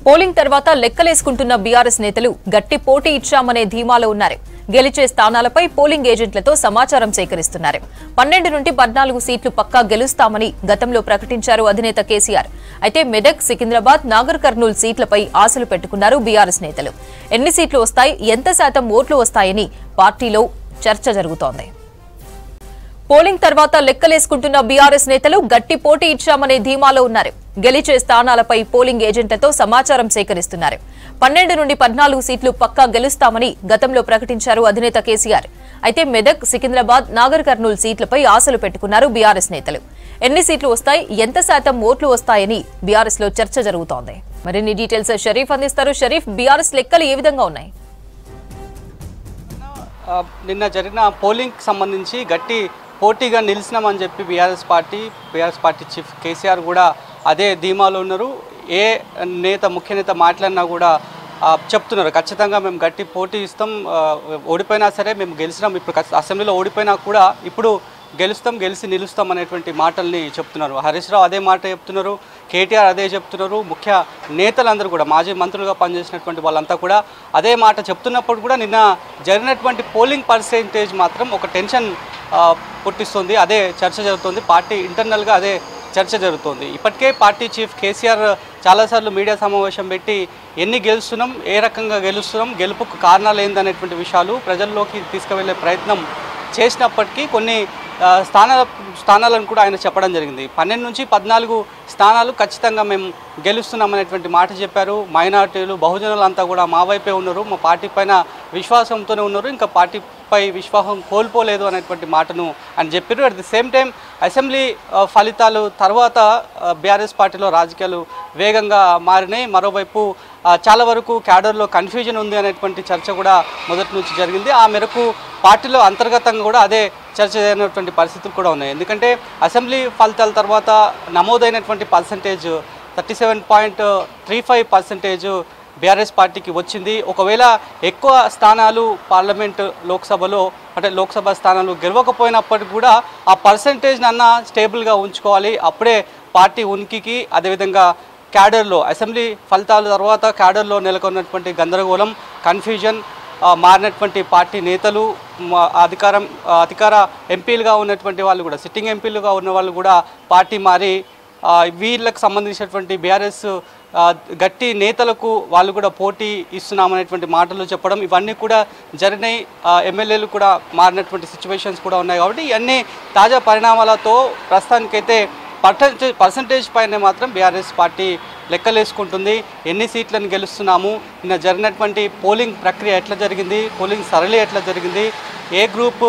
Polling తర్వాత లెక్కలేసుకుంటున్న BRS నేతలు గట్టి పోటీ ఇచ్చామనే ధీమాలో ఉన్నారు. గెలిచే స్థానాలపై పోలింగ్ ఏజెంట్లతో సమాచారం సేకరిస్తున్నారు. 12 నుండి 14 సీట్లు పక్కా గెలుస్తామని గతంలో ప్రకటించారు అధినేత కేసీఆర్. అయితే మెదక్, సికింద్రాబాద్, నాగర్ కర్నూల్ సీట్లపై ఆశలు పెట్టుకున్నారు బీఆర్ఎస్ నేతలు. ఎన్ని సీట్లు వస్తాయి, ఎంత శాతం ఓట్లు వస్తాయని పార్టీలో చర్చ జరుగుతోంది. పోలింగ్ తర్వాత లెక్కలేసుకుంటున్న బీఆర్ఎస్ నేతలు గట్టి పోటీ ఇచ్చామనే ధీమాలో ఉన్నారు. గెలిచే స్థానాలపై పోలింగ్ ఏజెంట్లతో సమాచారం సేకరిస్తున్నారు. 12 నుండి 14 సీట్లు పక్కా గెలుస్తామని గతంలో ప్రకటించారు అధినేత కేసీఆర్. అయితే మెదక్, సికింద్రాబాద్, నాగర్ కర్నూల్ సీట్లపై ఆశలు పెట్టుకున్నారు బీఆర్ఎస్ నేతలు. ఎన్ని సీట్లు వస్తాయి, ఎంత శాతం ఓట్లు వస్తాయని బీఆర్ఎస్ లో చర్చ జరుగుతోంది. మరిన్ని డీటెయిల్స్ షరీఫ్ అందిస్తారు. షరీఫ్, బీఆర్ఎస్ లెక్కలు ఏ విధంగా ఉన్నాయి? నిన్న జరిగిన పోలింగ్ సంబంధించి గట్టి పోటీగా నిలిచినామని చెప్పి బీఆర్ఎస్ పార్టీ చీఫ్ కేసీఆర్ కూడా అదే ధీమాలో ఉన్నారు. ఏ నేత, ముఖ్య నేత మాట్లాడినా కూడా చెప్తున్నారు, ఖచ్చితంగా మేము గట్టి పోటీ ఇస్తాం, ఓడిపోయినా సరే మేము గెలిచినాం, ఇప్పుడు అసెంబ్లీలో ఓడిపోయినా కూడా ఇప్పుడు గెలుస్తాం, గెలిచి నిలుస్తాం అనేటువంటి మాటల్ని చెప్తున్నారు. హరీష్ రావు అదే మాట చెప్తున్నారు, కేటీఆర్ అదే చెప్తున్నారు. ముఖ్య నేతలందరూ కూడా, మాజీ మంత్రులుగా పనిచేసినటువంటి వాళ్ళంతా కూడా అదే మాట చెప్తున్నప్పుడు కూడా నిన్న జరిగినటువంటి పోలింగ్ పర్సెంటేజ్ మాత్రం ఒక టెన్షన్ పుట్టిస్తుంది. అదే చర్చ జరుగుతుంది, పార్టీ ఇంటర్నల్గా అదే చర్చ జరుగుతుంది. ఇప్పటికే పార్టీ చీఫ్ కేసీఆర్ చాలాసార్లు మీడియా సమావేశం పెట్టి ఎన్ని గెలుస్తున్నాం, ఏ రకంగా గెలుస్తున్నాం, గెలుపుకు కారణాలు ఏందనేటువంటి విషయాలు ప్రజల్లోకి తీసుకువెళ్ళే ప్రయత్నం చేసినప్పటికీ కొన్ని స్థానాలను కూడా ఆయన చెప్పడం జరిగింది. 12 నుంచి 14 స్థానాలు ఖచ్చితంగా మేము గెలుస్తున్నాం అనేటువంటి మాట చెప్పారు. మైనార్టీలు, బహుజనులు అంతా కూడా మా వైపే ఉన్నారు, మా పార్టీ పైన విశ్వాసంతోనే ఉన్నారు, ఇంకా పార్టీపై విశ్వాసం కోల్పోలేదు అనేటువంటి మాటను ఆయన చెప్పారు. At the same time assembly ఫలితాలు తర్వాత బీఆర్ఎస్ పార్టీలో రాజకీయాలు వేగంగా మారినాయి. మరోవైపు చాలా వరకు క్యాడర్లో కన్ఫ్యూజన్ ఉంది అనేటువంటి చర్చ కూడా మొదటి నుంచి జరిగింది. ఆ మేరకు పార్టీలో అంతర్గతంగా కూడా అదే చర్చ జరిగినటువంటి పరిస్థితులు కూడా ఉన్నాయి. ఎందుకంటే అసెంబ్లీ ఫలితాల తర్వాత నమోదైనటువంటి పర్సంటేజ్ 37.35% బీఆర్ఎస్ పార్టీకి వచ్చింది. ఒకవేళ ఎక్కువ స్థానాలు పార్లమెంటు లోక్సభ స్థానాలు గెలవకపోయినప్పటికీ కూడా ఆ పర్సంటేజ్ అన్న స్టేబుల్గా ఉంచుకోవాలి. అప్పుడే పార్టీ ఉనికికి, అదేవిధంగా క్యాడర్లో అసెంబ్లీ ఫలితాల తర్వాత క్యాడర్లో నెలకొన్నటువంటి గందరగోళం, కన్ఫ్యూజన్, మారినటువంటి పార్టీ నేతలు, అధికార ఎంపీలుగా ఉన్నటువంటి వాళ్ళు కూడా, సిట్టింగ్ ఎంపీలుగా ఉన్న వాళ్ళు కూడా పార్టీ మారి వీళ్ళకు సంబంధించినటువంటి బీఆర్ఎస్ గట్టి నేతలకు వాళ్ళు కూడా పోటీ ఇస్తున్నామనేటువంటి మాటలు చెప్పడం, ఇవన్నీ కూడా జరిగినాయి. ఎమ్మెల్యేలు కూడా మారినటువంటి సిచ్యువేషన్స్ కూడా ఉన్నాయి. కాబట్టి ఇవన్నీ తాజా పరిణామాలతో ప్రస్తుతానికైతే పర్సంటేజ్ పైన మాత్రం బీఆర్ఎస్ పార్టీ లెక్కలేసుకుంటుంది. ఎన్ని సీట్లను గెలుస్తున్నాము, నిన్న జరిగినటువంటి పోలింగ్ ప్రక్రియ ఎట్లా జరిగింది, పోలింగ్ సరళి ఎట్లా జరిగింది, ఏ గ్రూపు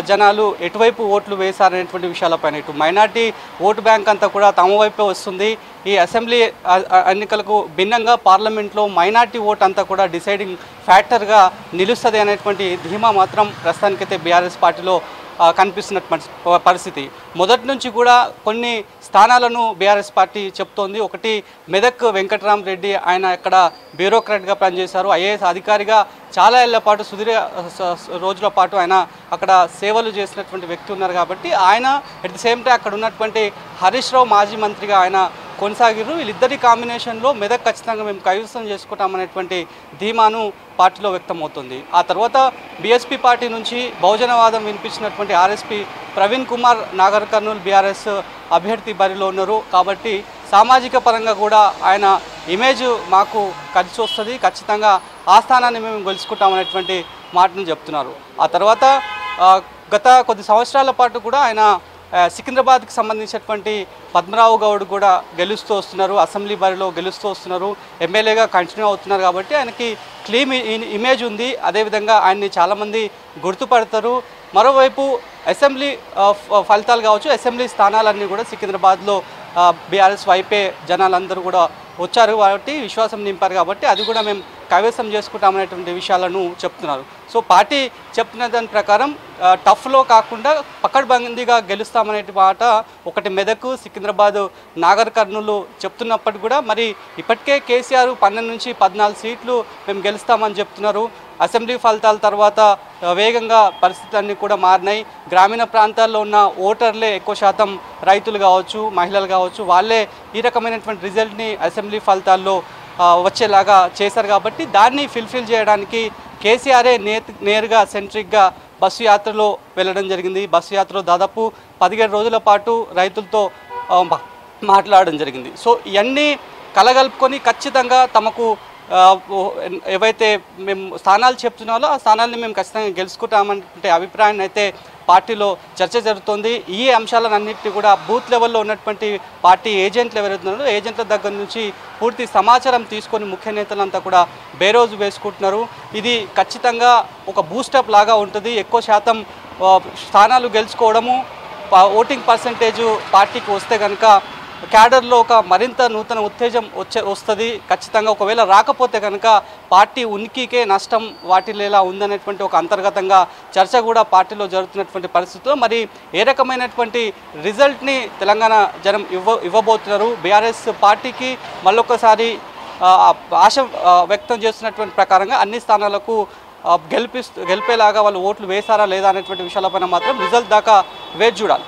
జనాలు ఎటువైపు ఓట్లు వేశారనేటువంటి విషయాలపైన, ఇటు మైనార్టీ ఓటు బ్యాంక్ అంతా కూడా తమ వైపే వస్తుంది. ఈ అసెంబ్లీ ఎన్నికలకు భిన్నంగా పార్లమెంట్లో మైనార్టీ ఓటు అంతా కూడా డిసైడింగ్ ఫ్యాక్టర్గా నిలుస్తుంది అనేటువంటి ధీమా మాత్రం ప్రస్తుతానికైతే బీఆర్ఎస్ పార్టీలో కనిపిస్తున్నటువంటి పరిస్థితి. మొదటి నుంచి కూడా కొన్ని స్థానాలను బీఆర్ఎస్ పార్టీ చెప్తోంది. ఒకటి మెదక్ వెంకట్రామరెడ్డి, ఆయన ఇక్కడ బ్యూరోక్రాట్గా పనిచేశారు, ఐఏఎస్ అధికారిగా చాలా ఏళ్ల పాటు, సుదీర్ఘ రోజుల పాటు ఆయన అక్కడ సేవలు చేసినటువంటి వ్యక్తి ఉన్నారు. కాబట్టి ఆయన అట్ ది సేమ్ టైం అక్కడ ఉన్నటువంటి హరీష్ రావు మాజీ మంత్రిగా ఆయన కొనసాగిరు. వీళ్ళిద్దరి కాంబినేషన్లో మెదక్ ఖచ్చితంగా మేము కైవసం చేసుకుంటామనేటువంటి ధీమాను పార్టీలో వ్యక్తమవుతుంది. ఆ తర్వాత బీఎస్పీ పార్టీ నుంచి బహుజనవాదం వినిపించినటువంటి ఆర్ఎస్పీ ప్రవీణ్ కుమార్ నాగర్ కర్నూల్ బీఆర్ఎస్ అభ్యర్థి బరిలో ఉన్నారు. కాబట్టి సామాజిక పరంగా కూడా ఆయన ఇమేజ్ మాకు కలిసి వస్తుంది, ఖచ్చితంగా ఆ స్థానాన్ని మేము గెలుచుకుంటామనేటువంటి మాటను చెప్తున్నారు. ఆ తర్వాత గత కొద్ది సంవత్సరాల పాటు కూడా ఆయన సికింద్రాబాద్కి సంబంధించినటువంటి పద్మరావు గౌడ్ కూడా గెలుస్తూ వస్తున్నారు, అసెంబ్లీ బరిలో గెలుస్తూ వస్తున్నారు, ఎమ్మెల్యేగా కంటిన్యూ అవుతున్నారు. కాబట్టి ఆయనకి క్లీన్ ఇమేజ్ ఉంది. అదేవిధంగా ఆయన్ని చాలామంది గుర్తుపడతారు. మరోవైపు అసెంబ్లీ ఫలితాలు కావచ్చు, అసెంబ్లీ స్థానాలన్నీ కూడా సికింద్రాబాద్లో బీఆర్ఎస్ వైపే జనాలందరూ కూడా వచ్చారు కాబట్టి విశ్వాసం నింపారు. కాబట్టి అది కూడా మేము కైవసం చేసుకుంటామనేటువంటి విషయాలను చెప్తున్నారు. సో పార్టీ చెప్తున్న దాని ప్రకారం టఫ్లో కాకుండా పకడ్బందీగా గెలుస్తామనే మాట ఒకటి మెదక్, సికింద్రాబాద్, నాగర్ కర్నూలు చెప్తున్నప్పటికీ కూడా మరి ఇప్పటికే కేసీఆర్ 12 నుంచి 14 సీట్లు మేము గెలుస్తామని చెప్తున్నారు. అసెంబ్లీ ఫలితాల తర్వాత వేగంగా పరిస్థితులన్నీ కూడా మారినాయి. గ్రామీణ ప్రాంతాల్లో ఉన్న ఓటర్లే ఎక్కువ శాతం రైతులు కావచ్చు, మహిళలు కావచ్చు, వాళ్ళే ఈ రకమైనటువంటి రిజల్ట్ని అసెంబ్లీ ఫలితాల్లో వచ్చేలాగా చేశారు కాబట్టి దాన్ని ఫుల్ఫిల్ చేయడానికి కేసీఆరే నేరుగా సెంట్రిక్గా బస్సు యాత్రలో వెళ్ళడం జరిగింది. బస్సు యాత్రలో దాదాపు 17 రోజుల పాటు రైతులతో మాట్లాడడం జరిగింది. సో ఇవన్నీ కలగలుపుకొని ఖచ్చితంగా తమకు ఏవైతే మేము స్థానాలు చెప్తున్నారో ఆ స్థానాలని మేము ఖచ్చితంగా గెలుచుకుంటామంటే అభిప్రాయాన్ని అయితే పార్టీలో చర్చ జరుగుతుంది. ఈ అంశాలన్నింటినీ కూడా బూత్ లెవెల్లో ఉన్నటువంటి పార్టీ ఏజెంట్లు ఎవరైతున్నారో ఏజెంట్ల దగ్గర నుంచి పూర్తి సమాచారం తీసుకొని ముఖ్య నేతలంతా కూడా బేరోజు వేసుకుంటున్నారు. ఇది ఖచ్చితంగా ఒక బూస్టప్ లాగా ఉంటుంది. ఎక్కువ శాతం స్థానాలు గెలుచుకోవడము, ఓటింగ్ పర్సంటేజు పార్టీకి వస్తే కనుక క్యాడర్లో ఒక మరింత నూతన ఉత్తేజం వస్తుంది. ఖచ్చితంగా ఒకవేళ రాకపోతే కనుక పార్టీ ఉనికికే నష్టం వాటిల్లేలా ఉందనేటువంటి ఒక అంతర్గతంగా చర్చ కూడా పార్టీలో జరుగుతున్నటువంటి పరిస్థితుల్లో మరి ఏ రకమైనటువంటి రిజల్ట్ని తెలంగాణ జనం ఇవ్వబోతున్నారు. బీఆర్ఎస్ పార్టీకి మళ్ళొకసారి ఆశ వ్యక్తం చేస్తున్నటువంటి ప్రకారంగా అన్ని స్థానాలకు గెలిపేలాగా వాళ్ళు ఓట్లు వేశారా లేదా అనేటువంటి విషయాలపైన మాత్రం రిజల్ట్ దాకా వేచి చూడాలి.